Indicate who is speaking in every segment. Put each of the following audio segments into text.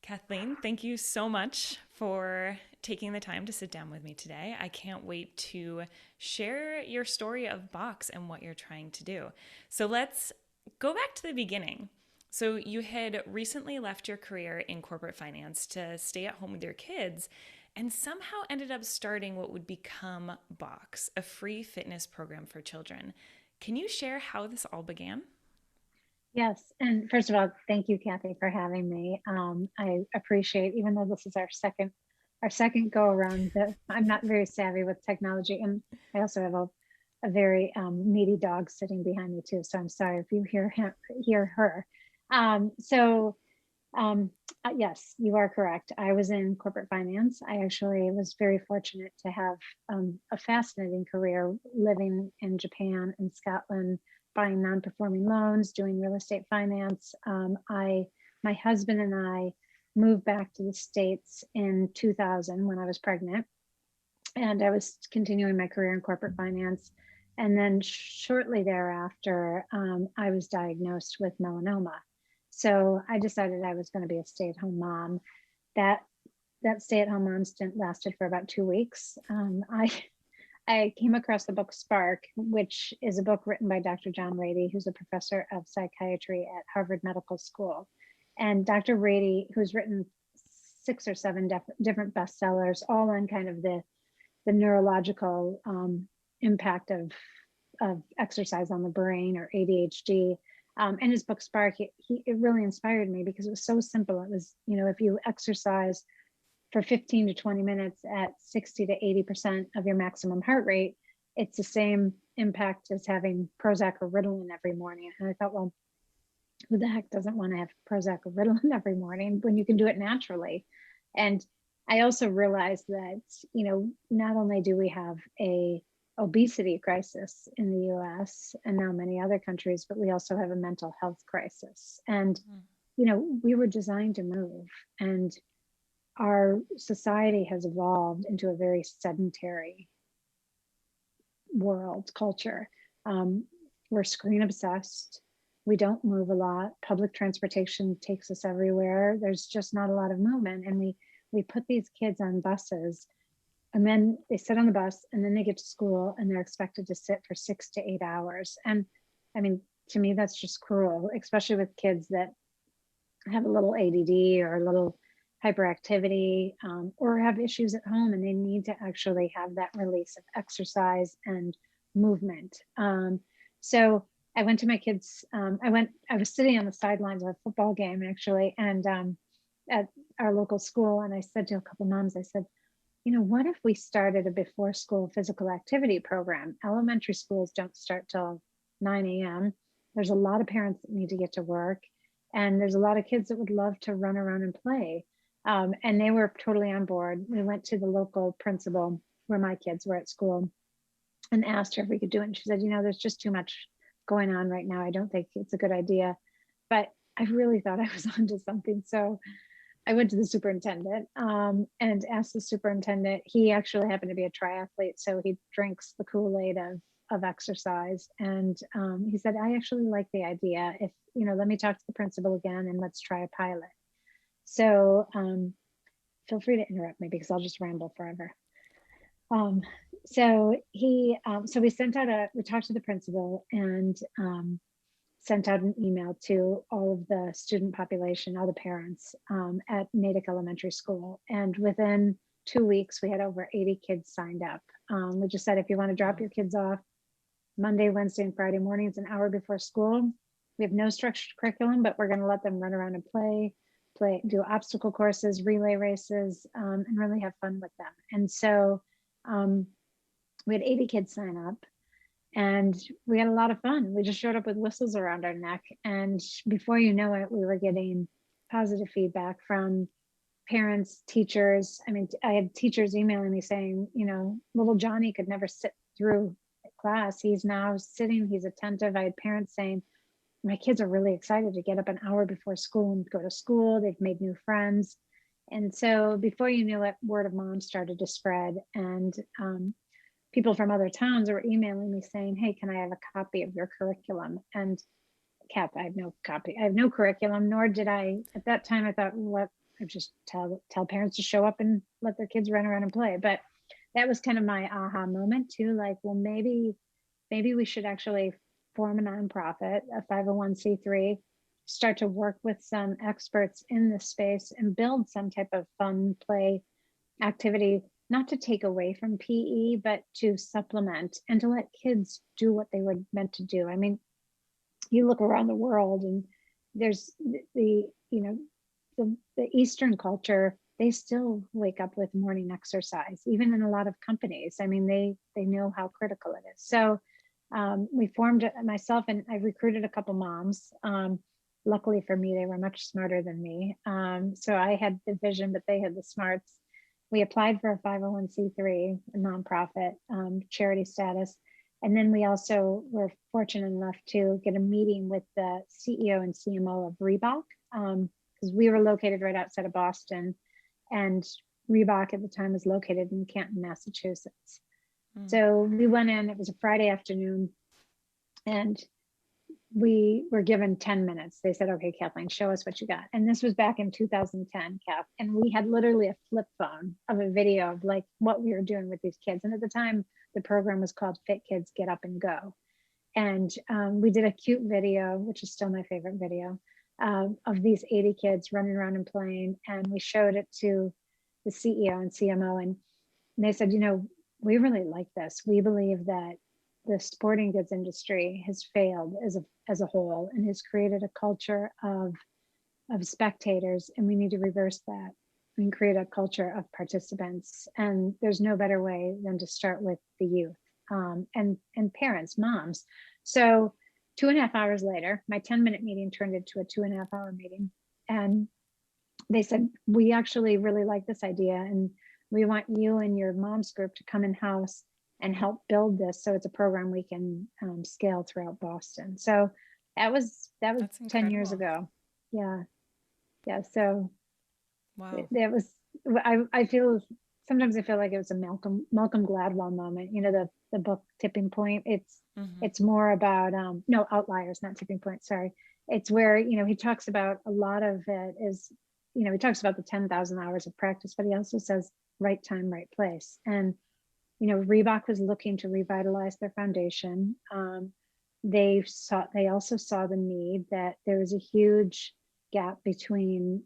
Speaker 1: Kathleen, thank you so much for taking the time to sit down with me today. I can't wait to share your story of BOKS and what you're trying to do. So let's go back to the beginning. So you had recently left your career in corporate finance to stay at home with your kids and somehow ended up starting what would become BOKS, a free fitness program for children. Can you share how this all began?
Speaker 2: Yes, and first of all, thank you, Kathy, for having me. I appreciate, even though this is our second go around, that I'm not very savvy with technology, and I also have a very needy dog sitting behind me too. So I'm sorry if you hear her. So yes, you are correct. I was in corporate finance. I actually was very fortunate to have a fascinating career living in Japan and Scotland, buying non-performing loans, doing real estate finance. My husband and I moved back to the States in 2000 when I was pregnant, and I was continuing my career in corporate finance. And then shortly thereafter, I was diagnosed with melanoma. So I decided I was going to be a stay-at-home mom. That that stay-at-home mom stint lasted for about 2 weeks. I came across the book Spark, which is a book written by Dr. John Rady, who's a professor of psychiatry at Harvard Medical School. And Dr. Rady, who's written six or seven different bestsellers, all on kind of the neurological impact of exercise on the brain or ADHD. And his book Spark, it really inspired me because it was so simple. It was, if you exercise for 15 to 20 minutes at 60 to 80% of your maximum heart rate, it's the same impact as having Prozac or Ritalin every morning. And I thought, well, who the heck doesn't want to have Prozac or Ritalin every morning when you can do it naturally? And I also realized that, not only do we have a obesity crisis in the US and now many other countries, but we also have a mental health crisis. And, we were designed to move, and our society has evolved into a very sedentary world culture. Um, we're screen obsessed. We don't move a lot. Public transportation takes us everywhere. There's just not a lot of movement. And we put these kids on buses, and then they sit on the bus, and then they get to school and they're expected to sit for 6 to 8 hours. And I mean, to me, that's just cruel, especially with kids that have a little ADD or a little hyperactivity, or have issues at home, and they need to actually have that release of exercise and movement. So I went to my kids. I was sitting on the sidelines of a football game actually, and at our local school, and I said to a couple moms, I said, what if we started a before school physical activity program? Elementary schools don't start till 9 a.m. There's a lot of parents that need to get to work, and there's a lot of kids that would love to run around and play. And they were totally on board. We went to the local principal where my kids were at school and asked her if we could do it. And she said, there's just too much going on right now. I don't think it's a good idea. But I really thought I was onto something. So I went to the superintendent and asked the superintendent. He actually happened to be a triathlete, so he drinks the Kool-Aid of exercise. And he said, I actually like the idea. If, let me talk to the principal again and let's try a pilot. So feel free to interrupt me because I'll just ramble forever. So we talked to the principal and sent out an email to all of the student population, all the parents at Natick Elementary School. And within 2 weeks, we had over 80 kids signed up. We just said, if you want to drop your kids off Monday, Wednesday, and Friday mornings, an hour before school, we have no structured curriculum, but we're going to let them run around and do obstacle courses, relay races, and really have fun with them. And so we had 80 kids sign up, and we had a lot of fun. We just showed up with whistles around our neck. And before you know it, we were getting positive feedback from parents, teachers. I mean, I had teachers emailing me saying, little Johnny could never sit through class. He's now sitting, he's attentive. I had parents saying, my kids are really excited to get up an hour before school and go to school. They've made new friends. And so before you knew it, word of mom started to spread. And people from other towns were emailing me saying, hey, can I have a copy of your curriculum? And Kath, I have no copy. I have no curriculum, nor did I, at that time, I thought, what I just tell parents to show up and let their kids run around and play. But that was kind of my aha moment too. Like, well, maybe we should actually form a nonprofit, a 501c3, start to work with some experts in this space and build some type of fun play activity, not to take away from PE, but to supplement and to let kids do what they were meant to do. I mean, you look around the world and there's the Eastern culture, they still wake up with morning exercise, even in a lot of companies. I mean, they know how critical it is. So we formed myself, and I recruited a couple moms. Luckily for me, they were much smarter than me. So I had the vision, but they had the smarts. We applied for a 501c3, a nonprofit charity status. And then we also were fortunate enough to get a meeting with the CEO and CMO of Reebok, because we were located right outside of Boston, and Reebok at the time was located in Canton, Massachusetts. So we went in, it was a Friday afternoon, and we were given 10 minutes. They said, okay, Kathleen, show us what you got. And this was back in 2010, Kath. And we had literally a flip phone of a video of like what we were doing with these kids. And at the time, the program was called Fit Kids Get Up and Go. And we did a cute video, which is still my favorite video, of these 80 kids running around and playing. And we showed it to the CEO and CMO. And they said, we really like this. We believe that the sporting goods industry has failed as a whole and has created a culture of spectators, and we need to reverse that and create a culture of participants. And there's no better way than to start with the youth and parents, moms. So 2.5 hours later, my 10-minute meeting turned into a 2.5-hour meeting, and they said, we actually really like this idea, and we want you and your mom's group to come in-house and help build this, so it's a program we can scale throughout Boston. So that was 10 years ago. Yeah. So
Speaker 1: wow.
Speaker 2: that was, I feel, sometimes I feel like it was a Malcolm Gladwell moment, the book Tipping Point. It's more about no, Outliers, not Tipping Point, sorry. It's where he talks about a lot of it is, he talks about the 10,000 hours of practice, but he also says right time, right place. And Reebok was looking to revitalize their foundation. They also saw the need that there was a huge gap between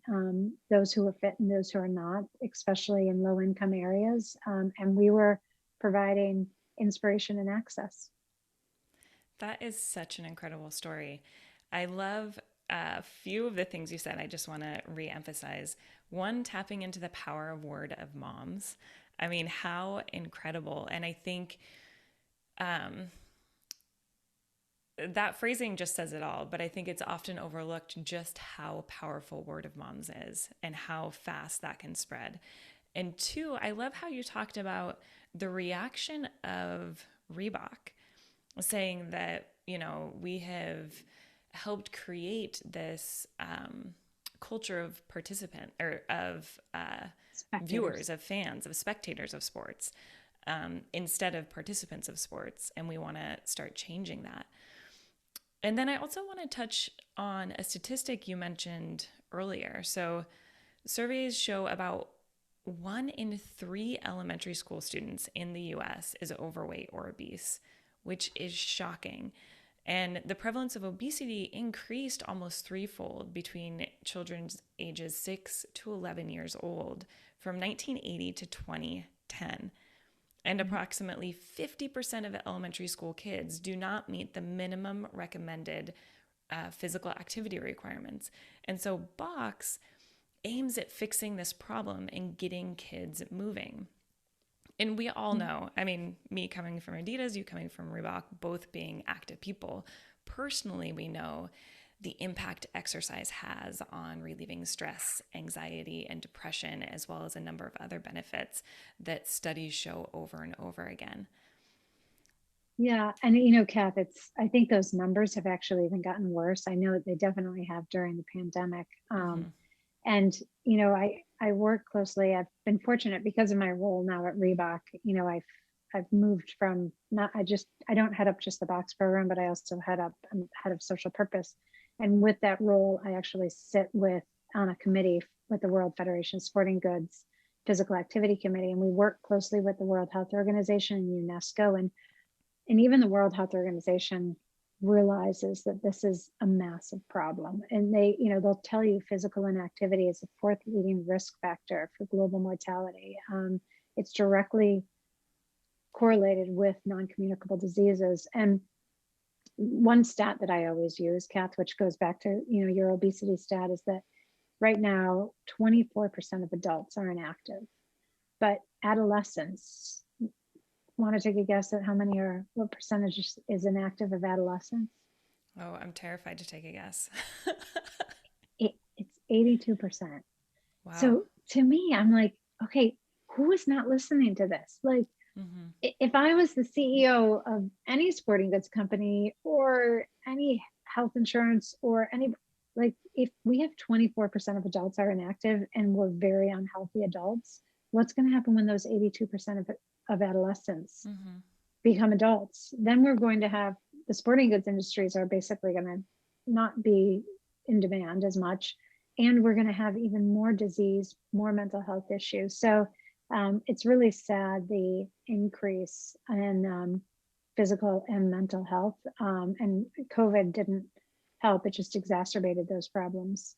Speaker 2: those who are fit and those who are not, especially in low income areas. And we were providing inspiration and access.
Speaker 1: That is such an incredible story. I love a few of the things you said. I just want to reemphasize. One, tapping into the power of word of moms. I mean, how incredible. And I think that phrasing just says it all, but I think it's often overlooked just how powerful word of moms is and how fast that can spread. And two, I love how you talked about the reaction of Reebok saying that, we have helped create this culture of participant or of viewers, of fans, of spectators of sports, instead of participants of sports. And we want to start changing that. And then I also want to touch on a statistic you mentioned earlier. So surveys show about 1 in 3 elementary school students in the US is overweight or obese, which is shocking. And the prevalence of obesity increased almost threefold between children's ages 6 to 11 years old from 1980 to 2010. And approximately 50% of elementary school kids do not meet the minimum recommended physical activity requirements. And so BOKS aims at fixing this problem and getting kids moving. And we all know, I mean, me coming from Adidas, you coming from Reebok, both being active people, personally, we know the impact exercise has on relieving stress, anxiety, and depression, as well as a number of other benefits that studies show over and over again.
Speaker 2: Yeah. And, Kath, I think those numbers have actually even gotten worse. I know that they definitely have during the pandemic. And, I work closely. I've been fortunate because of my role now at Reebok. I've moved from I don't head up just the BOKS program, but I also I'm head of social purpose. And with that role, I actually sit on a committee with the World Federation of Sporting Goods Physical Activity Committee, and we work closely with the World Health Organization and UNESCO, and even the World Health Organization realizes that this is a massive problem. And they, they'll tell you physical inactivity is the fourth leading risk factor for global mortality. It's directly correlated with non-communicable diseases. And one stat that I always use, Kath, which goes back to, your obesity stat, is that right now, 24% of adults are inactive, but adolescents, want to take a guess at what percentage is inactive of adolescents?
Speaker 1: Oh, I'm terrified to take a guess.
Speaker 2: It's 82%.
Speaker 1: Wow.
Speaker 2: So to me, I'm like, okay, who is not listening to this? Like, if I was the CEO of any sporting goods company or any health insurance or if we have 24% of adults are inactive and we're very unhealthy adults, what's going to happen when those 82% of adolescents become adults? Then we're going to have the sporting goods industries are basically going to not be in demand as much. And we're going to have even more disease, more mental health issues. So it's really sad, the increase in physical and mental health. And COVID didn't help. It just exacerbated those problems.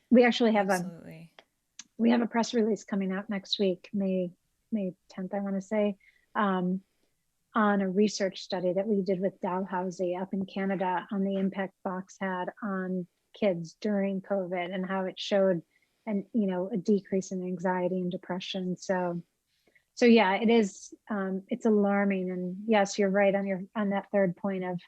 Speaker 2: We actually have a press release coming out next week, May 10th, I want to say, on a research study that we did with Dalhousie up in Canada on the impact BOKS had on kids during COVID and how it showed a decrease in anxiety and depression. So yeah, it is, it's alarming. And yes, you're right on that third point of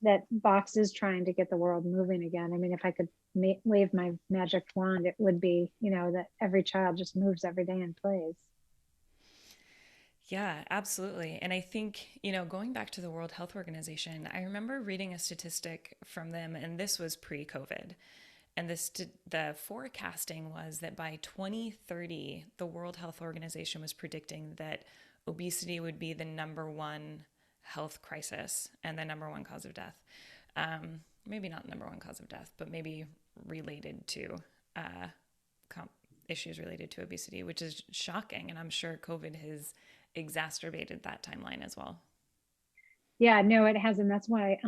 Speaker 2: that BOKS is trying to get the world moving again. I mean, if I could wave my magic wand, it would be, that every child just moves every day and plays.
Speaker 1: Yeah, absolutely. And I think, going back to the World Health Organization, I remember reading a statistic from them, and this was pre-COVID. And the forecasting was that by 2030, the World Health Organization was predicting that obesity would be the number one health crisis and the number one cause of death. Maybe not number one cause of death, but maybe related to issues related to obesity, which is shocking. And I'm sure COVID has exacerbated that timeline as well.
Speaker 2: Yeah, no, it hasn't. That's why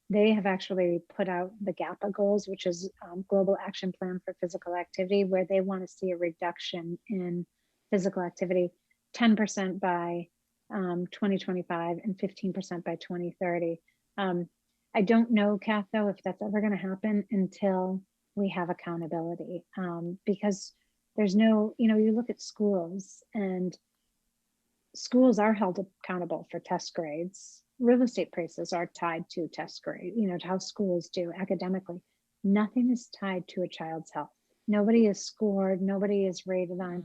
Speaker 2: they have actually put out the GAPA goals, which is Global Action Plan for Physical Activity, where they want to see a reduction in physical activity, 10% by 2025 and 15% by 2030. I don't know, Kath, though, if that's ever going to happen until we have accountability, because there's no, you look at schools and schools are held accountable for test grades. Real estate prices are tied to test grade, to how schools do academically. Nothing is tied to a child's health. Nobody is scored. Nobody is rated on,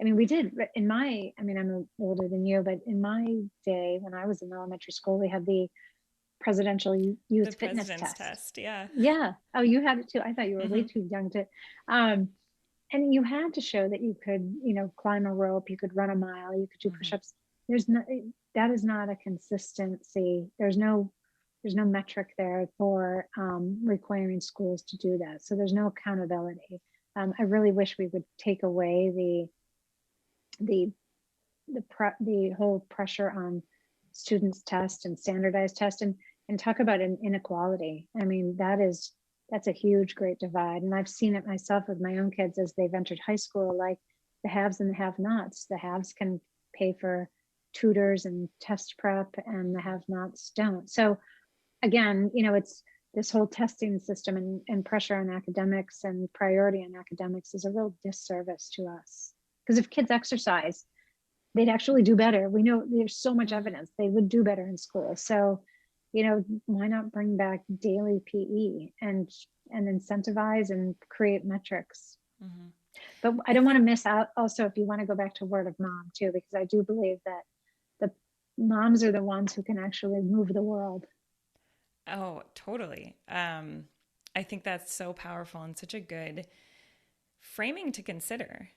Speaker 2: we did I'm older than you, but in my day, when I was in elementary school, we had the presidential youth fitness test.
Speaker 1: Yeah.
Speaker 2: Yeah. Oh, you had it too. I thought you were way too young to, and you had to show that you could, climb a rope, you could run a mile, you could do push-ups. That is not a consistency. There's no metric there for requiring schools to do that. So there's no accountability. I really wish we would take away the whole pressure on students' test and standardized test and talk about an inequality. I mean, that's a huge, great divide. And I've seen it myself with my own kids as they've entered high school, like the haves and the have-nots. The haves can pay for tutors and test prep, and the have-nots don't. So again, it's this whole testing system and pressure on academics and priority on academics is a real disservice to us. Because if kids exercise, they'd actually do better. We know there's so much evidence they would do better in school. So, why not bring back daily PE and incentivize and create metrics? But I don't want to miss out also, if you want to go back to word of mom too, because I do believe that the moms are the ones who can actually move the world.
Speaker 1: Oh, totally. I think that's so powerful and such a good framing to consider.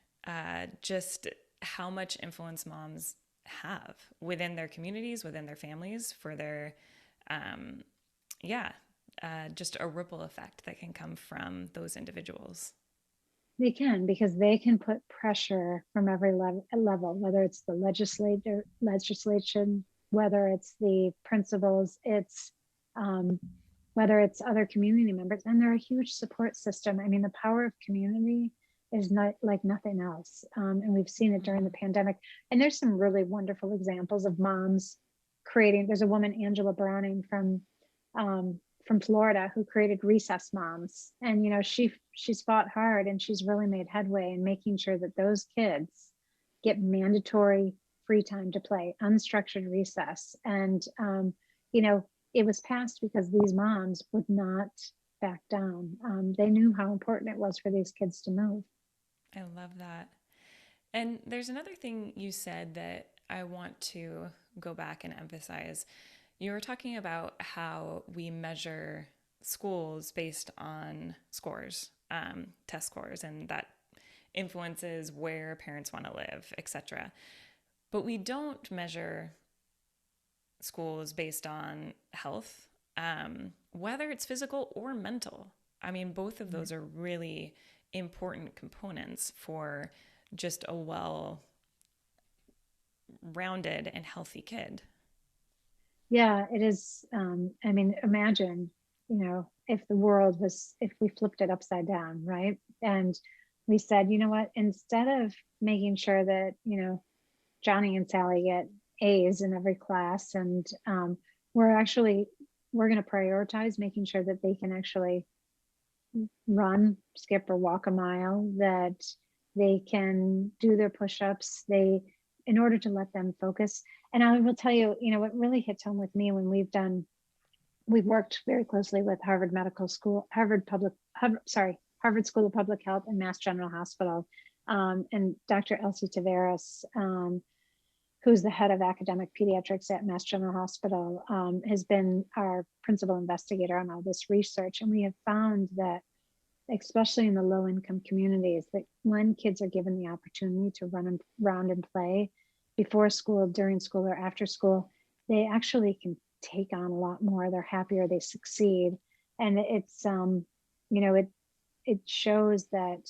Speaker 1: Just how much influence moms have within their communities, within their families, for their, just a ripple effect that can come from those individuals.
Speaker 2: They can, because they can put pressure from every level, whether it's the legislation, whether it's the principals, it's um, whether it's other community members, and they're a huge support system. I mean, the power of community is not like nothing else, and we've seen it during the pandemic. And there's some really wonderful examples of moms creating. There's a woman, Angela Browning, from Florida, who created Recess Moms, and she's fought hard, and she's really made headway in making sure that those kids get mandatory free time to play, unstructured recess. And it was passed because these moms would not back down. They knew how important it was for these kids to move.
Speaker 1: I love that. And there's another thing you said that I want to go back and emphasize. You were talking about how we measure schools based on scores, test scores, and that influences where parents want to live, etc. But we don't measure schools based on health, whether it's physical or mental. I mean, both of those are really important components for just a well rounded and healthy kid.
Speaker 2: Yeah, it is. I mean, imagine, if we flipped it upside down, right? And we said, you know what, instead of making sure that, Johnny and Sally get A's in every class, and we're actually, we're going to prioritize making sure that they can actually run, skip, or walk a mile, that they can do their push-ups, in order to let them focus. And I will tell you, what really hits home with me when we've worked very closely with Harvard School of Public Health and Mass General Hospital, and Dr. Elsie Taveras, who's the head of academic pediatrics at Mass General Hospital, has been our principal investigator on all this research. And we have found that, especially in the low income communities, that when kids are given the opportunity to run around and play before school, during school, or after school, they actually can take on a lot more. They're happier, they succeed. And it's, it shows that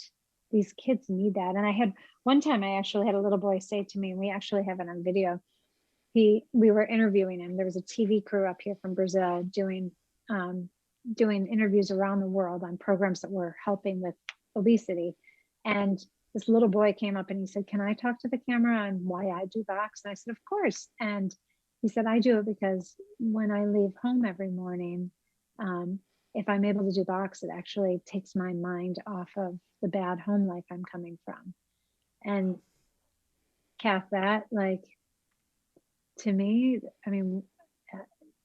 Speaker 2: these kids need that. And I had one time, I actually had a little boy say to me, and we actually have it on video. We were interviewing him. There was a TV crew up here from Brazil doing interviews around the world on programs that were helping with obesity. And this little boy came up and he said, "Can I talk to the camera on why I do BOKS?" And I said, "Of course." And he said, "I do it because when I leave home every morning, if I'm able to do BOKS, it actually takes my mind off of the bad home life I'm coming from." And Kath, that, like, to me, I mean,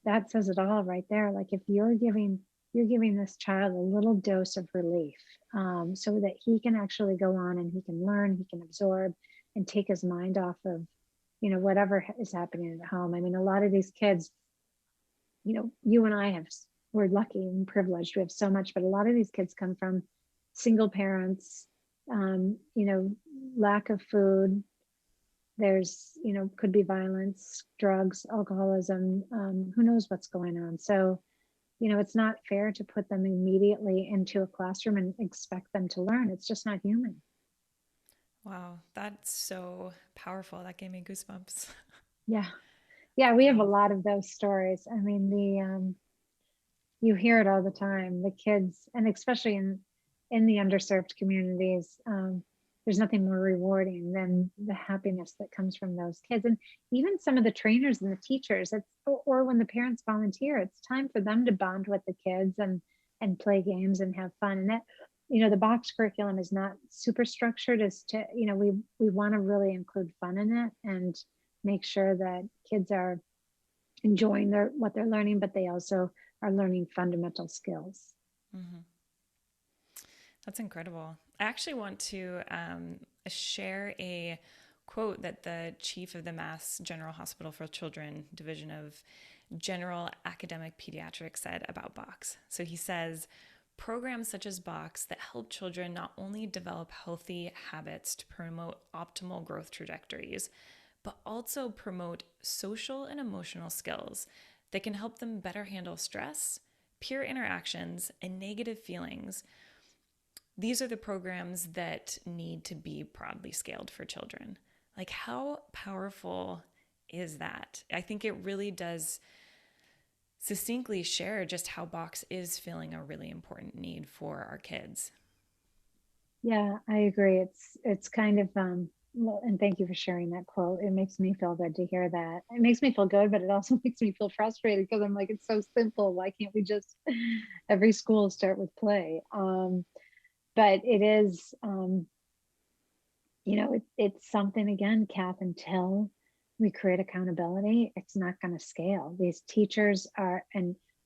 Speaker 2: that says it all right there. Like, if you're giving this child a little dose of relief, so that he can actually go on and he can learn, he can absorb, and take his mind off of, whatever is happening at home. I mean, a lot of these kids, you and I we're lucky and privileged. We have so much, but a lot of these kids come from single parents, lack of food. There's, could be violence, drugs, alcoholism, who knows what's going on. So, it's not fair to put them immediately into a classroom and expect them to learn. It's just not human.
Speaker 1: Wow, that's so powerful. That gave me goosebumps.
Speaker 2: Yeah. Yeah, we have a
Speaker 1: Wow.
Speaker 2: lot of those stories. I mean, you hear it all the time. The kids, and especially in the underserved communities, there's nothing more rewarding than the happiness that comes from those kids. And even some of the trainers and the teachers, or when the parents volunteer, it's time for them to bond with the kids and play games and have fun. And that, the BOKS curriculum is not super structured as to, we want to really include fun in it and make sure that kids are enjoying what they're learning, but they also are learning fundamental skills.
Speaker 1: Mm-hmm. That's incredible. I actually want to share a quote that the chief of the Mass General Hospital for Children Division of General Academic Pediatrics said about BOKS. So he says, programs such as BOKS that help children not only develop healthy habits to promote optimal growth trajectories, but also promote social and emotional skills that can help them better handle stress, peer interactions, and negative feelings, these are the programs that need to be broadly scaled for children. Like, how powerful is that? I think it really does succinctly share just how BOKS is filling a really important need for our kids.
Speaker 2: Yeah, I agree. It's kind of well, and thank you for sharing that quote. It makes me feel good to hear that. It makes me feel good, but it also makes me feel frustrated because I'm like, it's so simple. Why can't we just every school start with play? But it is, it's something again, Kath, until we create accountability, it's not going to scale. These teachers are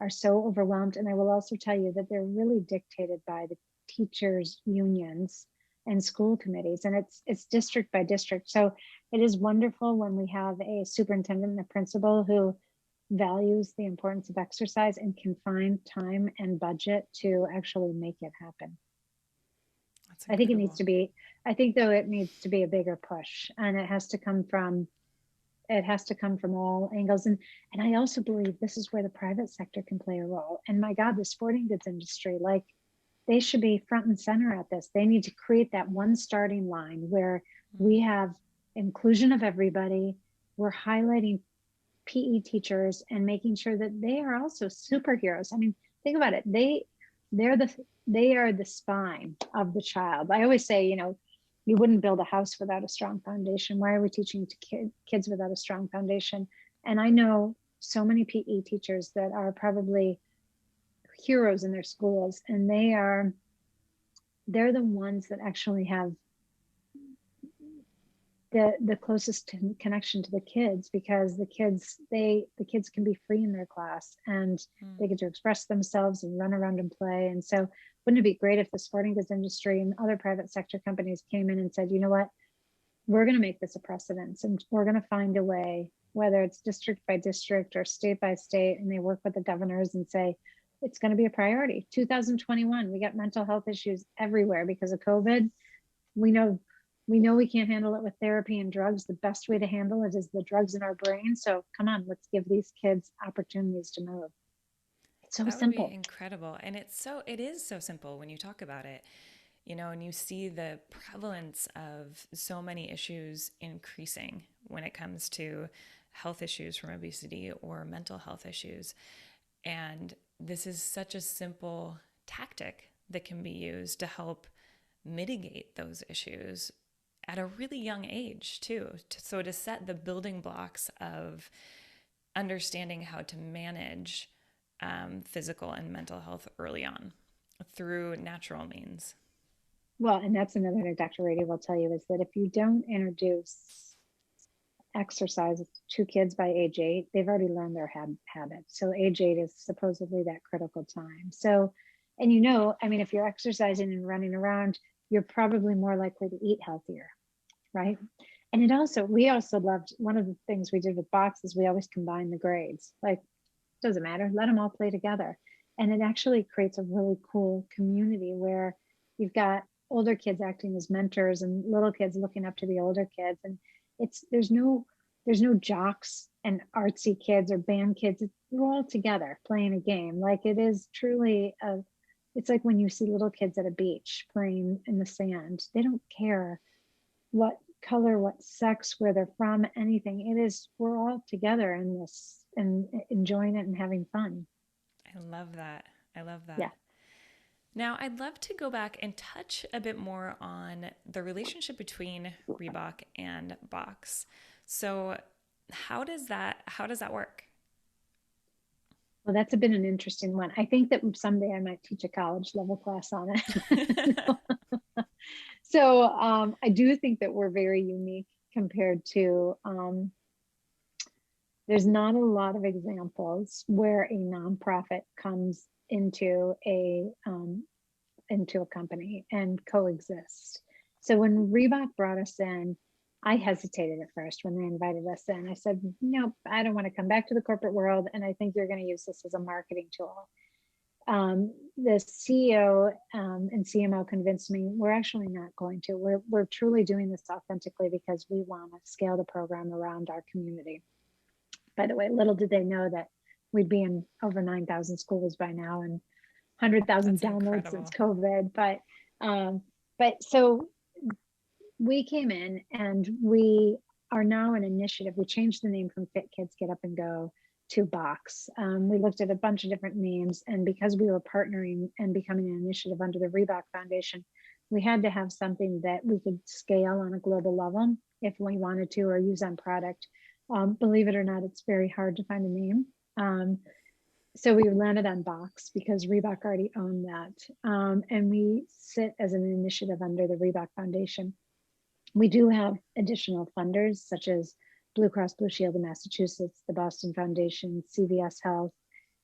Speaker 2: so overwhelmed. And I will also tell you that they're really dictated by the teachers unions and school committees, and it's district by district. So it is wonderful when we have a superintendent and a principal who values the importance of exercise and can find time and budget to actually make it happen.
Speaker 1: That's
Speaker 2: I think it needs
Speaker 1: incredible.
Speaker 2: to be, I think though it needs to be a bigger push, and it has to come from all angles. And I also believe this is where the private sector can play a role. And my God, the sporting goods industry, like, they should be front and center at this. They need to create that one starting line where we have inclusion of everybody. We're highlighting PE teachers and making sure that they are also superheroes. I mean, think about it. They're the they are the spine of the child. I always say, you wouldn't build a house without a strong foundation. Why are we teaching to kids without a strong foundation? And I know so many PE teachers that are probably heroes in their schools, and they're the ones that actually have the closest connection to the kids, because the kids can be free in their class, and they get to express themselves and run around and play. And so wouldn't it be great if the sporting goods industry and other private sector companies came in and said, you know what, we're going to make this a precedence, and we're going to find a way, whether it's district by district or state by state, and they work with the governors and say it's going to be a priority. 2021, we got mental health issues everywhere because of COVID. We know we can't handle it with therapy and drugs. The best way to handle it is the drugs in our brain. So come on, let's give these kids opportunities to move. It's so
Speaker 1: That would be
Speaker 2: simple.
Speaker 1: incredible. And it is so simple when you talk about it, and you see the prevalence of so many issues increasing when it comes to health issues from obesity or mental health issues. And this is such a simple tactic that can be used to help mitigate those issues at a really young age, too. So to set the building blocks of understanding how to manage physical and mental health early on through natural means.
Speaker 2: Well, and that's another thing Dr. Rady will tell you, is that if you don't introduce exercise to kids by age 8, they've already learned their habits. So age 8 is supposedly that critical time. So, and I mean, if you're exercising and running around, you're probably more likely to eat healthier, right? And we also loved, one of the things we did with BOKS is we always combine the grades. Like, doesn't matter, let them all play together. And it actually creates a really cool community where you've got older kids acting as mentors and little kids looking up to the older kids. And there's no jocks and artsy kids or band kids. We're all together playing a game. Like, it is truly it's like when you see little kids at a beach playing in the sand. They don't care what color, what sex, where they're from, anything. We're all together in this and enjoying it and having fun.
Speaker 1: I love that. I love that.
Speaker 2: Yeah.
Speaker 1: Now, I'd love to go back and touch a bit more on the relationship between Reebok and BOKS. So, how does that work?
Speaker 2: Well, that's been an interesting one. I think that someday I might teach a college level class on it. So I do think that we're very unique compared to, there's not a lot of examples where a nonprofit comes into a company and coexist. So when Reebok brought us in, I hesitated at first when they invited us in. I said, nope, I don't want to come back to the corporate world. And I think you're going to use this as a marketing tool. The CEO and CMO convinced me we're actually not going to. We're truly doing this authentically because we want to scale the program around our community. By the way, little did they know that we'd be in over 9,000 schools by now and 100,000
Speaker 1: That's
Speaker 2: downloads since
Speaker 1: incredible.
Speaker 2: COVID. But But so we came in and we are now an initiative. We changed the name from Fit Kids Get Up and Go to BOKS. We looked at a bunch of different names, and because we were partnering and becoming an initiative under the Reebok Foundation, we had to have something that we could scale on a global level if we wanted to, or use on product. Believe it or not, it's very hard to find a name. So we landed on BOKS because Reebok already owned that. And we sit as an initiative under the Reebok Foundation. We do have additional funders such as Blue Cross Blue Shield of Massachusetts, the Boston Foundation, CVS Health.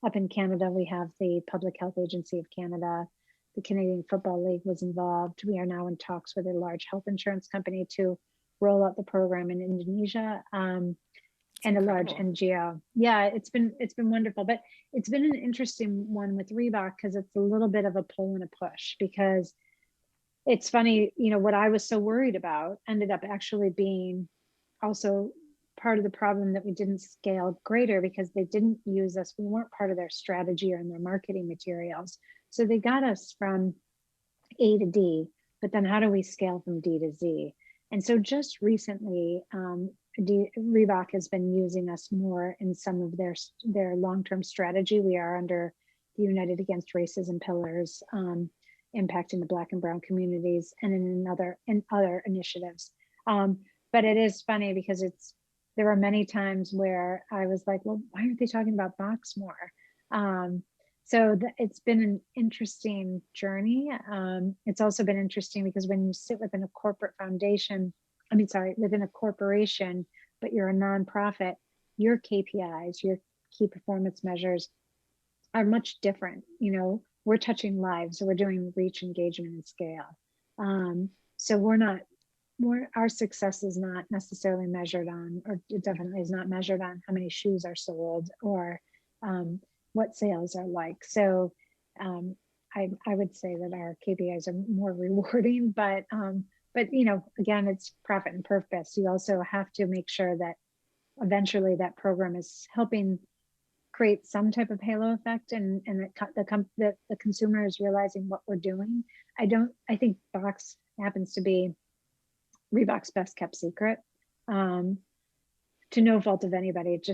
Speaker 2: Up in Canada, we have the Public Health Agency of Canada. The Canadian Football League was involved. We are now in talks with a large health insurance company to roll out the program in Indonesia, and a large NGO. Yeah, it's been wonderful, but it's been an interesting one with Reebok because it's a little bit of a pull and a push, because it's funny, what I was so worried about ended up actually being also part of the problem, that we didn't scale greater because they didn't use us. We weren't part of their strategy or in their marketing materials. So they got us from A to D, but then how do we scale from D to Z? And so just recently, Reebok has been using us more in some of their long-term strategy. We are under the United Against Racism pillars, impacting the Black and Brown communities, and in other initiatives. But it is funny because there are many times where I was like, well, why aren't they talking about BOKS more? So it's been an interesting journey. It's also been interesting because when you sit within a corporate foundation, within a corporation, but you're a nonprofit, your KPIs, your key performance measures are much different. We're touching lives, so we're doing reach, engagement, and scale. So our success is not necessarily measured on, or it definitely is not measured on how many shoes are sold or what sales are like. So I would say that our KPIs are more rewarding, but again, it's profit and purpose. You also have to make sure that eventually that program is helping create some type of halo effect, and that the consumer is realizing what we're doing. I think BOKS happens to be Reebok's best kept secret, to no fault of anybody. It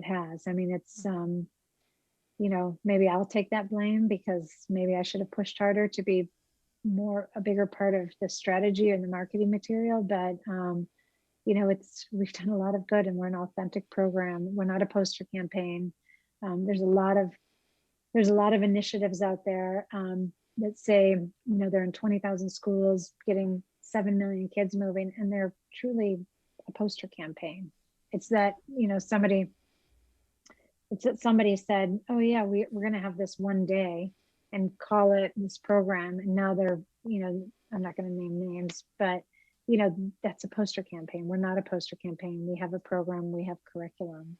Speaker 2: has. It's maybe I'll take that blame because maybe I should have pushed harder to be a bigger part of the strategy and the marketing material. But we've done a lot of good, and we're an authentic program. We're not a poster campaign. There's a lot of initiatives out there that say, they're in 20,000 schools, getting 7 million kids moving, and they're truly a poster campaign. It's that, somebody said, oh yeah, we're going to have this one day and call it this program. And now they're, I'm not going to name names, but that's a poster campaign. We're not a poster campaign. We have a program, we have curriculum.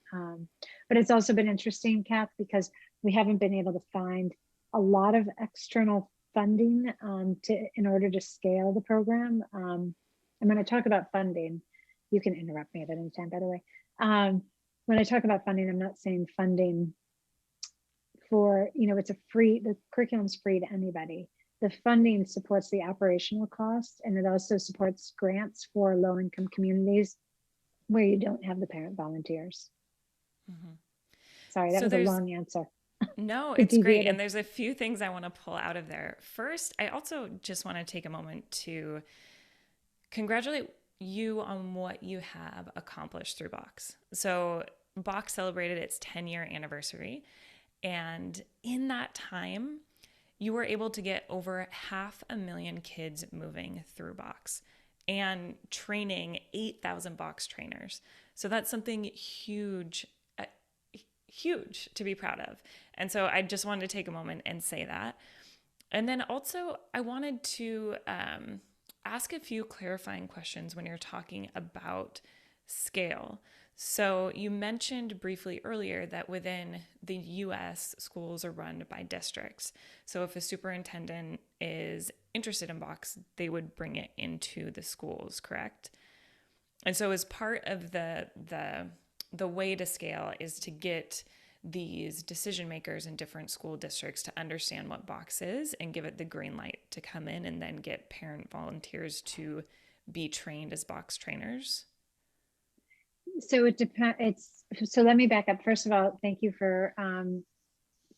Speaker 2: But it's also been interesting, Kath, because we haven't been able to find a lot of external funding in order to scale the program. And when I talk about funding, you can interrupt me at any time, by the way. When I talk about funding, I'm not saying funding for, the curriculum's free to anybody. The funding supports the operational cost, and it also supports grants for low-income communities where you don't have the parent volunteers. Mm-hmm. Sorry, that was a long answer.
Speaker 1: No, it's great. And there's a few things I want to pull out of there. First, I also just want to take a moment to congratulate you on what you have accomplished through BOKS. So BOKS celebrated its 10-year anniversary. And in that time, you were able to get over 500,000 kids moving through BOKS and training 8,000 BOKS trainers. So that's something huge to be proud of. And so I just wanted to take a moment and say that. And then also I wanted to ask a few clarifying questions when you're talking about scale. So you mentioned briefly earlier that within the US, schools are run by districts. So if a superintendent is interested in BOKS, they would bring it into the schools, correct? And so as part of the way to scale is to get these decision makers in different school districts to understand what BOKS is and give it the green light to come in and then get parent volunteers to be trained as BOKS trainers?
Speaker 2: So it depends. So let me back up. First of all, thank you for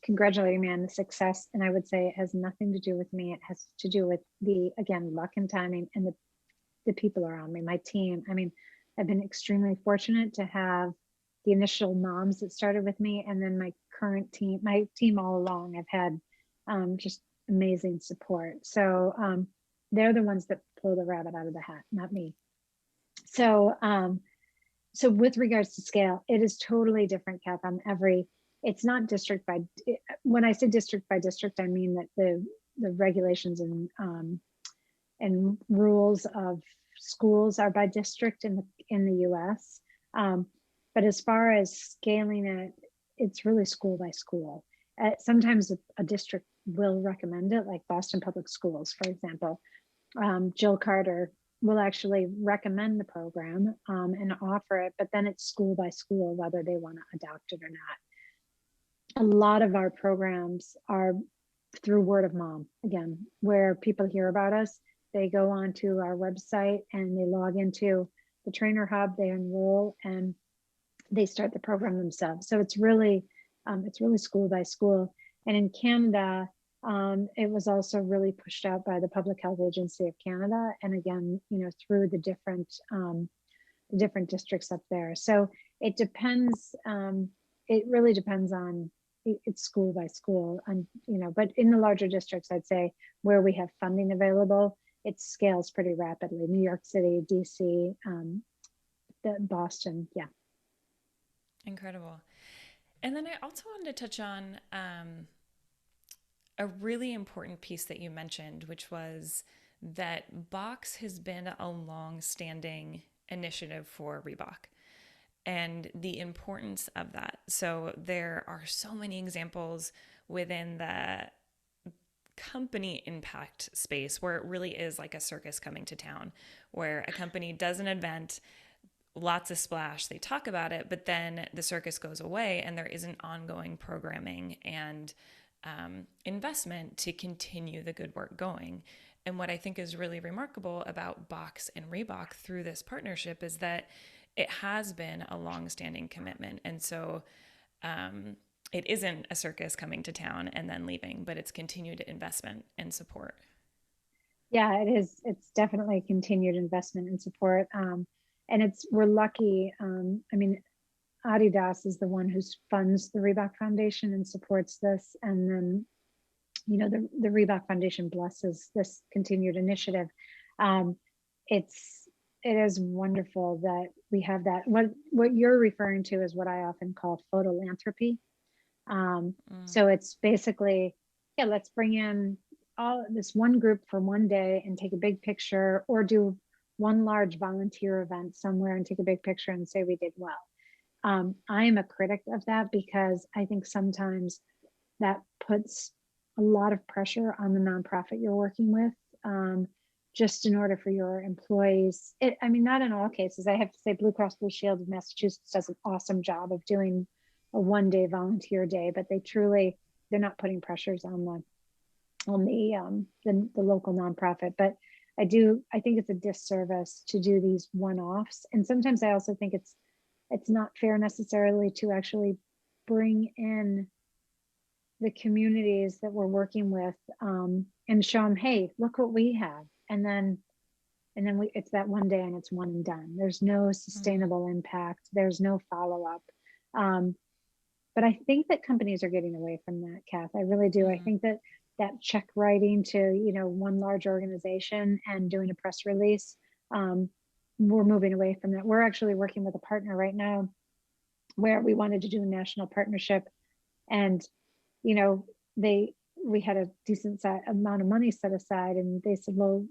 Speaker 2: congratulating me on the success. And I would say it has nothing to do with me. It has to do with again, luck and timing and the people around me, my team. I mean, I've been extremely fortunate to have the initial moms that started with me, and then my team all along. I've had just amazing support. So they're the ones that pull the rabbit out of the hat, not me. So so with regards to scale, it is totally different, Kath, on it's not district by, when I say district by district, I mean that the regulations and rules of schools are by district in the US. But as far as scaling it, it's really school by school. Sometimes a district will recommend it, like Boston Public Schools, for example. Jill Carter will actually recommend the program and offer it, but then it's school by school whether they want to adopt it or not. A lot of our programs are through word of mouth, again, where people hear about us, they go onto our website and they log into the trainer hub, they enroll, and they start the program themselves. So it's really school by school. And in Canada, it was also really pushed out by the Public Health Agency of Canada, and again, through the different districts up there. So it depends. It really depends on, it's school by school, and but in the larger districts, I'd say where we have funding available, it scales pretty rapidly. New York City, DC, Boston, yeah.
Speaker 1: Incredible. And then I also wanted to touch on a really important piece that you mentioned, which was that BOKS has been a long-standing initiative for Reebok and the importance of that. So there are so many examples within the company impact space where it really is like a circus coming to town, where a company does an event, lots of splash, they talk about it, but then the circus goes away and there isn't ongoing programming and investment to continue the good work going. And what I think is really remarkable about BOKS and Reebok through this partnership is that it has been a long-standing commitment. And so it isn't a circus coming to town and then leaving, but it's continued investment and support.
Speaker 2: Yeah, it is. It's definitely continued investment and support. And we're lucky. I mean, adidas is the one who funds the Reebok Foundation and supports this. And then, the Reebok Foundation blesses this continued initiative. It is wonderful that we have that. What you're referring to is what I often call photolanthropy. So it's basically, yeah, let's bring in all this one group for one day and take a big picture, or do one large volunteer event somewhere and take a big picture and say we did well. I am a critic of that because I think sometimes that puts a lot of pressure on the nonprofit you're working with, just in order for your employees. I mean, not in all cases. I have to say Blue Cross Blue Shield of Massachusetts does an awesome job of doing a one-day volunteer day, but they're not putting pressures on the local nonprofit. But I think it's a disservice to do these one-offs. And sometimes I also think it's not fair necessarily to actually bring in the communities that we're working with, and show them, hey, look what we have. And then it's that one day and it's one and done. There's no sustainable impact. There's no follow-up. But I think that companies are getting away from that, Kath. I really do. I think that check writing to, one large organization and doing a press release, we're moving away from that. We're actually working with a partner right now where we wanted to do a national partnership, and we had a decent amount of money set aside, and they said, well,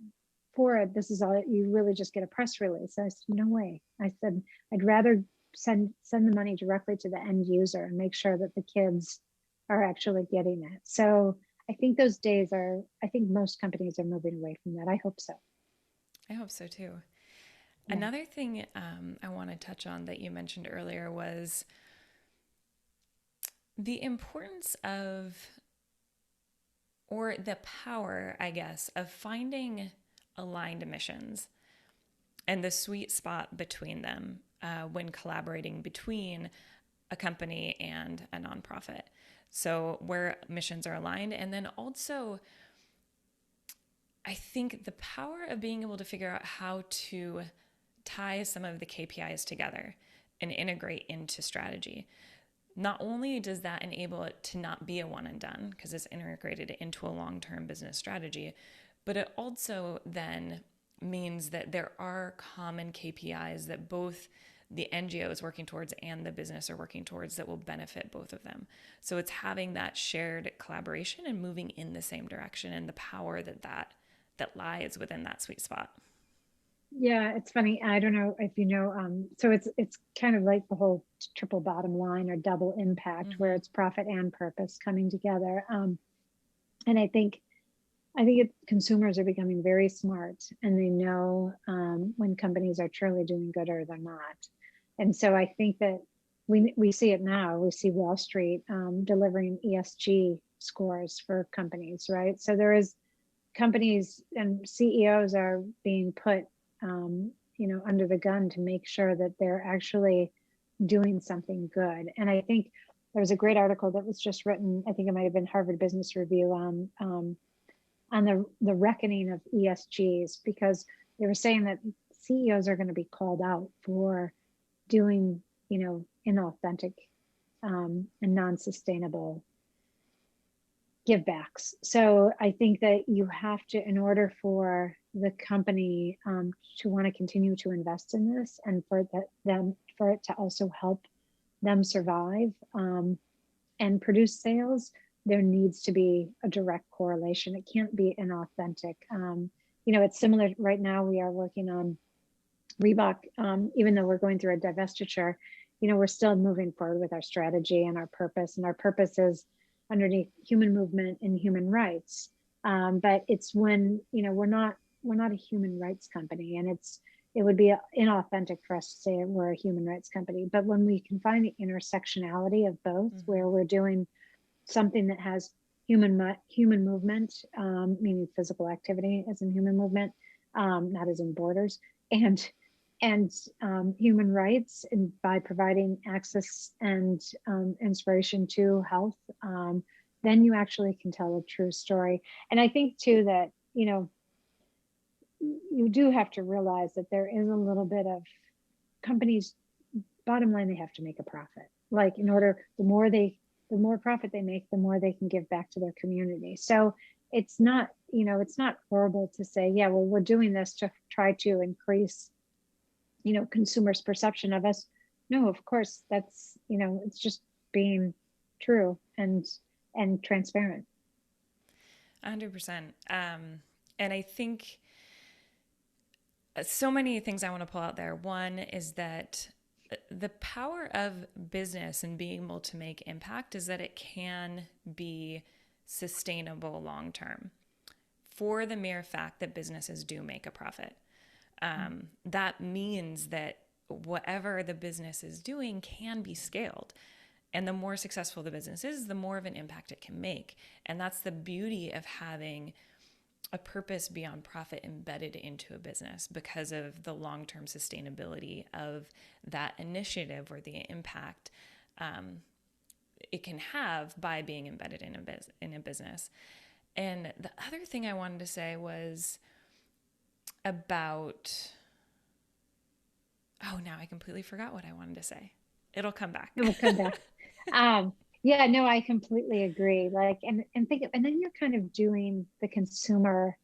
Speaker 2: for it, this is all, you really just get a press release. I said, no way. I said, I'd rather send the money directly to the end user and make sure that the kids are actually getting it. So I think I think most companies are moving away from that. I hope so.
Speaker 1: I hope so too.
Speaker 2: Yeah.
Speaker 1: Another thing I want to touch on that you mentioned earlier was the importance of, or the power, I guess, of finding aligned missions and the sweet spot between them when collaborating between a company and a nonprofit. So where missions are aligned. And then also, I think the power of being able to figure out how to tie some of the KPIs together and integrate into strategy. Not only does that enable it to not be a one and done because it's integrated into a long-term business strategy, but it also then means that there are common KPIs that both the NGO is working towards and the business are working towards that will benefit both of them. So it's having that shared collaboration and moving in the same direction, and the power that lies within that sweet spot.
Speaker 2: Yeah, it's funny. I don't know if you know. So it's kind of like the whole triple bottom line or double impact, where it's profit and purpose coming together. And I think consumers are becoming very smart, and they know when companies are truly doing good or they're not. And so I think that we see it now. We see Wall Street delivering ESG scores for companies, right? So there is companies and CEOs are being put, under the gun to make sure that they're actually doing something good. And I think there was a great article that was just written. I think it might have been Harvard Business Review on the reckoning of ESGs, because they were saying that CEOs are going to be called out for doing, inauthentic and non-sustainable give backs. So I think that you have to, in order for the company to want to continue to invest in this, and for it to also help them survive and produce sales, there needs to be a direct correlation. It can't be inauthentic. It's similar right now. We are working on Reebok, even though we're going through a divestiture, we're still moving forward with our strategy and our purpose. And our purpose is underneath human movement and human rights. But it's when, we're not a human rights company, and it would be inauthentic for us to say we're a human rights company. But when we can find the intersectionality of both, where we're doing something that has human movement, meaning physical activity as in human movement, not as in borders, and human rights, and by providing access and inspiration to health, then you actually can tell a true story. And I think too that, you do have to realize that there is a little bit of companies, bottom line, they have to make a profit. Like, the more profit they make, the more they can give back to their community. So it's not horrible to say, yeah, well, we're doing this to try to increase, consumers' perception of us. No, of course, that's, it's just being true and transparent.
Speaker 1: 100%. And I think so many things I want to pull out there. One is that the power of business and being able to make impact is that it can be sustainable long term, for the mere fact that businesses do make a profit. That means that whatever the business is doing can be scaled. And the more successful the business is, the more of an impact it can make. And that's the beauty of having a purpose beyond profit embedded into a business, because of the long-term sustainability of that initiative, or the impact it can have by being embedded in a business. And the other thing I wanted to say was about, now I completely forgot what I wanted to say. It'll come back.
Speaker 2: It will come back. Yeah, no, I completely agree. Like, and then you're kind of doing the consumer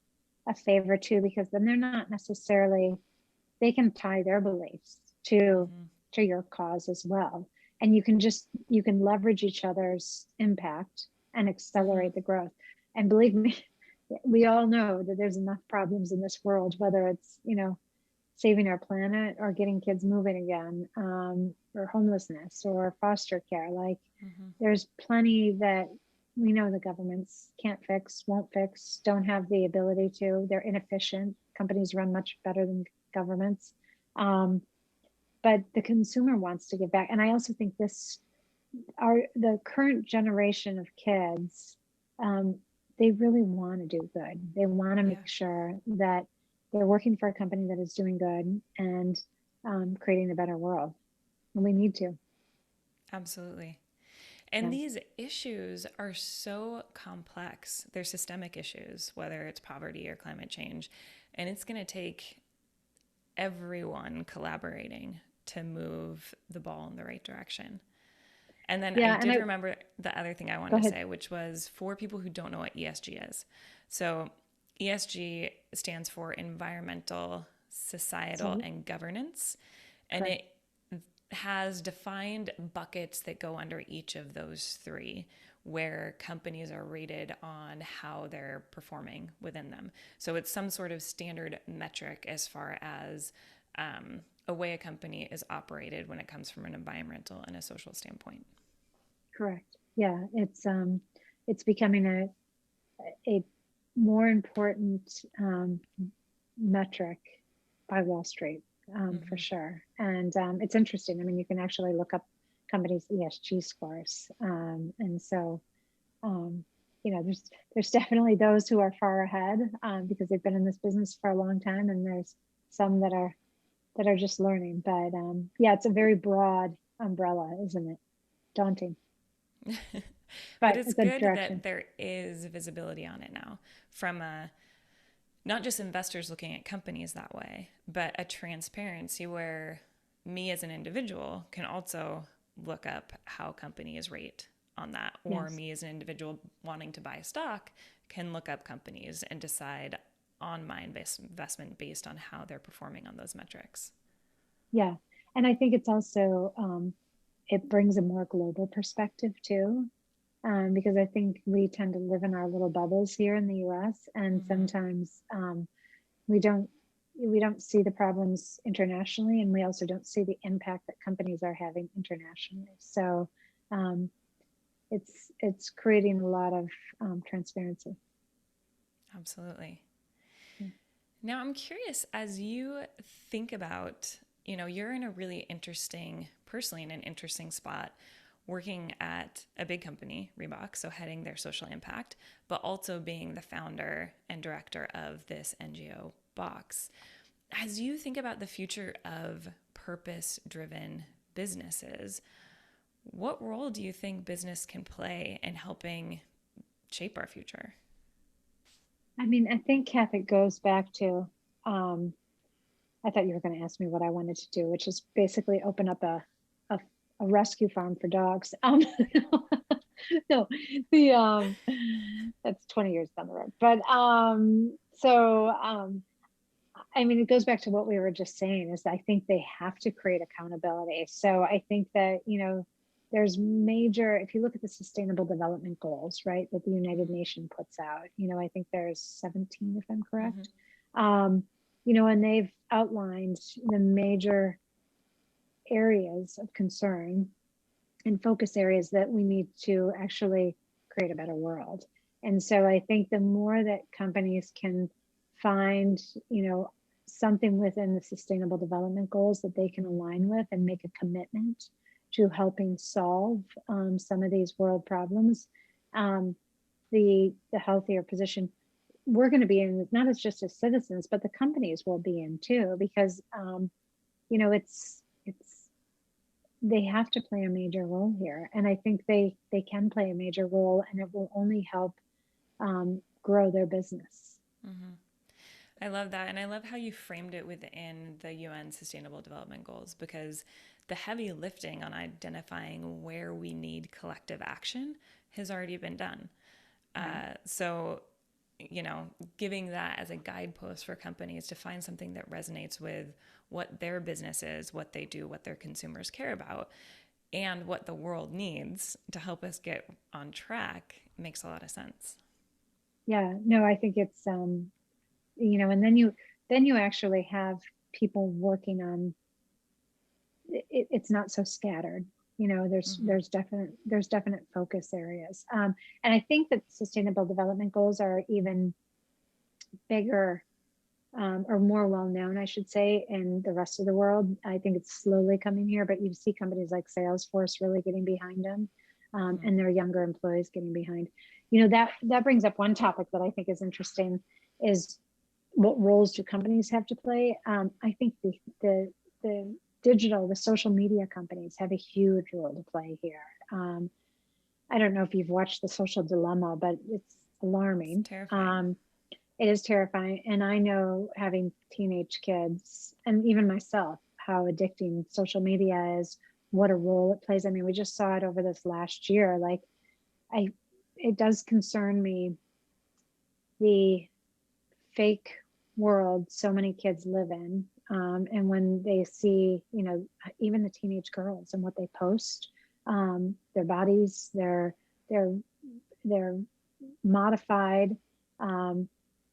Speaker 2: a favor too, because then they're not necessarily, they can tie their beliefs to your cause as well. And you can leverage each other's impact and accelerate the growth. And believe me, we all know that there's enough problems in this world, whether it's, saving our planet or getting kids moving again, or homelessness or foster care. Like, there's plenty that we know the governments can't fix, won't fix, don't have the ability to. They're inefficient. Companies run much better than governments. But the consumer wants to give back. And I also think this the current generation of kids, um, they really want to do good. They want to make
Speaker 1: Yeah,
Speaker 2: sure that they're working for a company that is doing good and creating a better world. And we need to.
Speaker 1: absolutely. And
Speaker 2: Yeah.
Speaker 1: these issues are so complex. They're systemic issues, whether it's poverty or climate change. And it's going to take everyone collaborating to move the ball in the right direction. And then I
Speaker 2: Yeah. And
Speaker 1: did remember the other thing I
Speaker 2: go
Speaker 1: wanted to
Speaker 2: ahead.
Speaker 1: say, which was for people who don't know what ESG is. So, ESG stands for environmental, societal,
Speaker 2: So,
Speaker 1: and governance. And
Speaker 2: correct.
Speaker 1: it has defined buckets that go under each of those three, where companies are rated on how they're performing within them. So it's some sort of standard metric as far as a way a company is operated when it comes from an environmental and a social standpoint.
Speaker 2: Correct. Yeah. It's becoming a more important metric by Wall Street, for
Speaker 1: Mm-hmm.
Speaker 2: sure. And it's interesting. I mean, you can actually look up companies' ESG scores, and so um, there's definitely those who are far ahead because they've been in this business for a long time, and there's some that are just learning. But yeah, it's a very broad umbrella, isn't it? Daunting,
Speaker 1: But
Speaker 2: but a
Speaker 1: it's
Speaker 2: good
Speaker 1: good that
Speaker 2: direction.
Speaker 1: there is visibility on it now from not just investors looking at companies that way, but a transparency where me as an individual can also look up how companies rate on that, or
Speaker 2: Yes.
Speaker 1: me as an individual wanting to buy a stock can look up companies and decide on my investment based on how they're performing on those metrics.
Speaker 2: Yeah. And I think it's also, it brings a more global perspective too, because I think we tend to live in our little bubbles here in the US, and
Speaker 1: Mm-hmm.
Speaker 2: sometimes we don't we don't see the problems internationally, and we also don't see the impact that companies are having internationally. So um, it's creating a lot of transparency.
Speaker 1: Absolutely.
Speaker 2: Yeah.
Speaker 1: Now, I'm curious as you think about, you're in a really interesting, personally, in an interesting spot working at a big company, Reebok, so heading their social impact, but also being the founder and director of this NGO BOKS. As you think about the future of purpose driven businesses, what role do you think business can play in helping shape our future?
Speaker 2: I mean, I think, Kath, it goes back to, um, I thought you were going to ask me what I wanted to do, which is basically open up a, a rescue farm for dogs. No, the that's 20 years down the road. But I mean, it goes back to what we were just saying is I think they have to create accountability. So I think that, there's major, if you look at the sustainable development goals, right, that the United
Speaker 1: Mm-hmm.
Speaker 2: Nations puts out, I think there's 17, if I'm
Speaker 1: Mm-hmm.
Speaker 2: correct. Um, and they've outlined the major areas of concern and focus areas that we need to actually create a better world. And so I think the more that companies can find, something within the sustainable development goals that they can align with and make a commitment to helping solve some of these world problems, um, the healthier position we're going to be in, not as just as citizens, but the companies will be in too, because it's they have to play a major role here, and I think they can play a major role, and it will only help grow their business.
Speaker 1: Mm-hmm. I love that. And I love how you framed it within the UN Sustainable Development Goals because the heavy lifting on identifying where we need collective action has already been done.
Speaker 2: Right.
Speaker 1: So, giving that as a guidepost for companies to find something that resonates with what their business is, what they do, what their consumers care about, and what the world needs to help us get on track makes a lot of sense.
Speaker 2: Yeah, no, I think it's and then you actually have people working on it's not so scattered.
Speaker 1: Mm-hmm.
Speaker 2: There's definite focus areas, and I think that sustainable development goals are even bigger or more well known, I should say, in the rest of the world. I think it's slowly coming here, but you see companies like Salesforce really getting behind them, and their younger employees getting behind. That brings up one topic that I think is interesting: is what roles do companies have to play? I think the the social media companies have a huge role to play here. I don't know if you've watched The Social Dilemma, but it's
Speaker 1: It's
Speaker 2: alarming.
Speaker 1: terrifying.
Speaker 2: It is terrifying. And I know, having teenage kids and even myself, how addicting social media is, what a role it plays. I mean, we just saw it over this last year. Like, I, it does concern me, the fake world so many kids live in. And when they see, even the teenage girls and what they post, their bodies, they're modified. Um,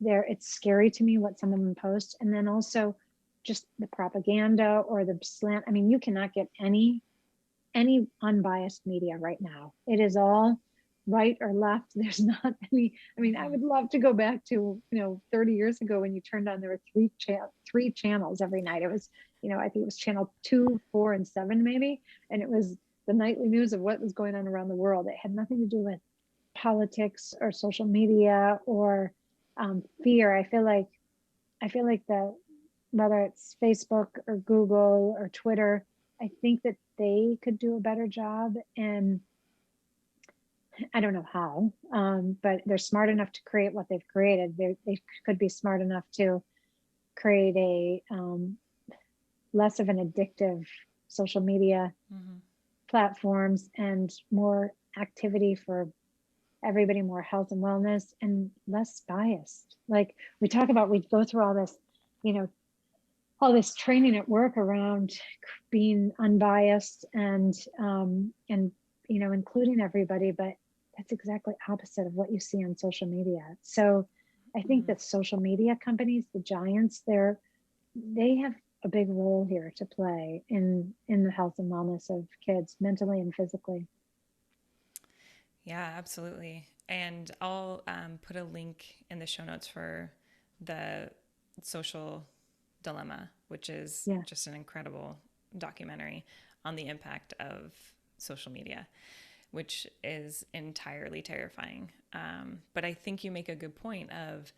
Speaker 2: it's scary to me what some of them post. And then also just the propaganda or the slant. I mean, you cannot get any unbiased media right now. It is all right or left. There's not any. I mean, I would love to go back to 30 years ago when you turned on, there were three channels every night. It was, I think it was channel 2, 4, and 7 maybe, and it was the nightly news of what was going on around the world. It had nothing to do with politics or social media or fear. I feel like the whether it's Facebook or Google or Twitter, I think that they could do a better job. And I don't know how, but they're smart enough to create what they've created. They could be smart enough to create a less of an addictive social media platforms and more activity for everybody, more health and wellness, and less biased. Like we talk about, we go through all this, all this training at work around being unbiased and including everybody, but that's exactly opposite of what you see on social media. So I think that social media companies, the giants, they have a big role here to play in the health and wellness of kids, mentally and physically.
Speaker 1: Yeah, absolutely. And I'll put a link in the show notes for the social dilemma, which is
Speaker 2: Yeah.
Speaker 1: just an incredible documentary on the impact of social media, which is entirely terrifying. But I think you make a good point of,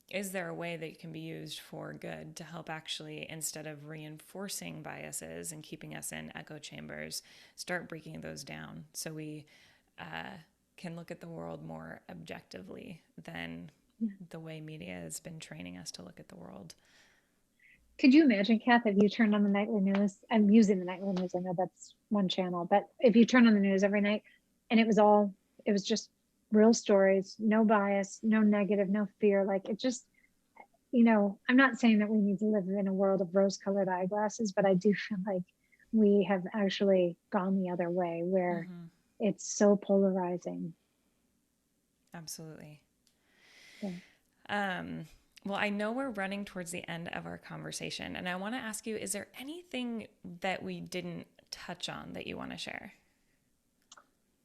Speaker 1: is there a way that can be used for good to help actually, instead of reinforcing biases and keeping us in echo chambers, start breaking those down so we can look at the world more objectively than the way media has been training us to look at the world.
Speaker 2: Could you imagine, Kath, if you turned on the nightly news? I'm using the nightly news. I know that's one channel, but if you turn on the news every night and it was just real stories, no bias, no negative, no fear. Like it just, I'm not saying that we need to live in a world of rose-colored eyeglasses, but I do feel like we have actually gone the other way where it's so polarizing.
Speaker 1: Absolutely.
Speaker 2: Yeah.
Speaker 1: Well, I know we're running towards the end of our conversation, and I want to ask you, is there anything that we didn't touch on that you want to share?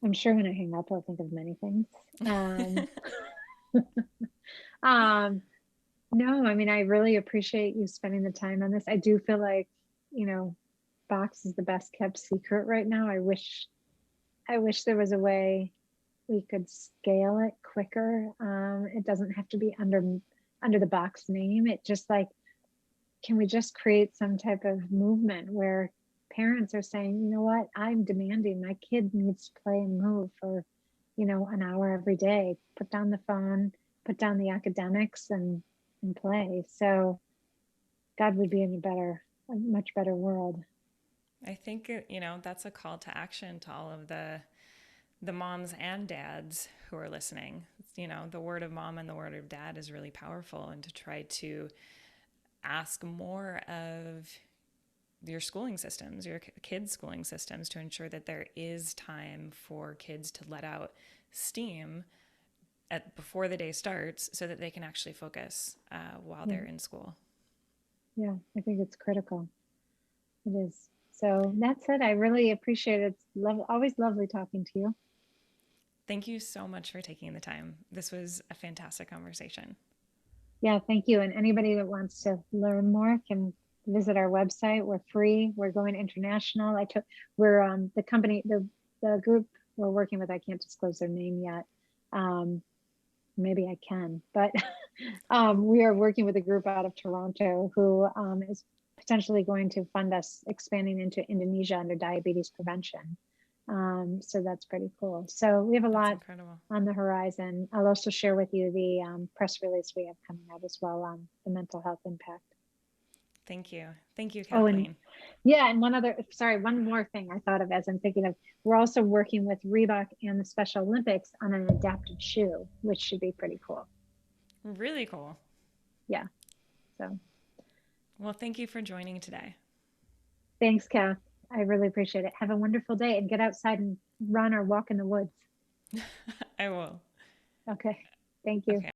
Speaker 2: I'm sure when I hang up, I'll think of many things. Um, no, I mean, I really appreciate you spending the time on this. I do feel like, you know, BOKS is the best kept secret right now. I wish there was a way we could scale it quicker. It doesn't have to be under the BOKS name. It just like, can we just create some type of movement where parents are saying, you know what, I'm demanding my kid needs to play and move for, an hour every day. Put down the phone, put down the academics and play. So God would be in a much better world.
Speaker 1: I think, that's a call to action to all of the moms and dads who are listening. The word of mom and the word of dad is really powerful, and to try to ask more of your schooling systems, your kids' schooling systems, to ensure that there is time for kids to let out steam before the day starts so that they can actually focus while
Speaker 2: Yeah.
Speaker 1: they're in school.
Speaker 2: Yeah, I think it's critical. It is. So that's it. I really appreciate it. It's always lovely talking to you.
Speaker 1: Thank you so much for taking the time. This was a fantastic conversation.
Speaker 2: Yeah, thank you. And anybody that wants to learn more can visit our website. We're free. We're going international. We're the company, the group we're working with. I can't disclose their name yet. Um, Maybe I can, but we are working with a group out of Toronto who is potentially going to fund us expanding into Indonesia under diabetes prevention. So that's pretty cool. So we have a
Speaker 1: That's
Speaker 2: lot
Speaker 1: incredible.
Speaker 2: on the horizon. I'll also share with you the press release we have coming out as well on the mental health impact.
Speaker 1: Thank you. Thank you,
Speaker 2: Oh, and
Speaker 1: Kathleen.
Speaker 2: yeah, and one more thing I thought of as I'm thinking of, we're also working with Reebok and the Special Olympics on an adapted shoe, which should be pretty cool.
Speaker 1: Really cool.
Speaker 2: Yeah. So
Speaker 1: Well, thank you for joining today.
Speaker 2: thanks, Kath. I really appreciate it. Have a wonderful day and get outside and run or walk in the woods.
Speaker 1: I will.
Speaker 2: Okay. Thank you.
Speaker 1: Okay.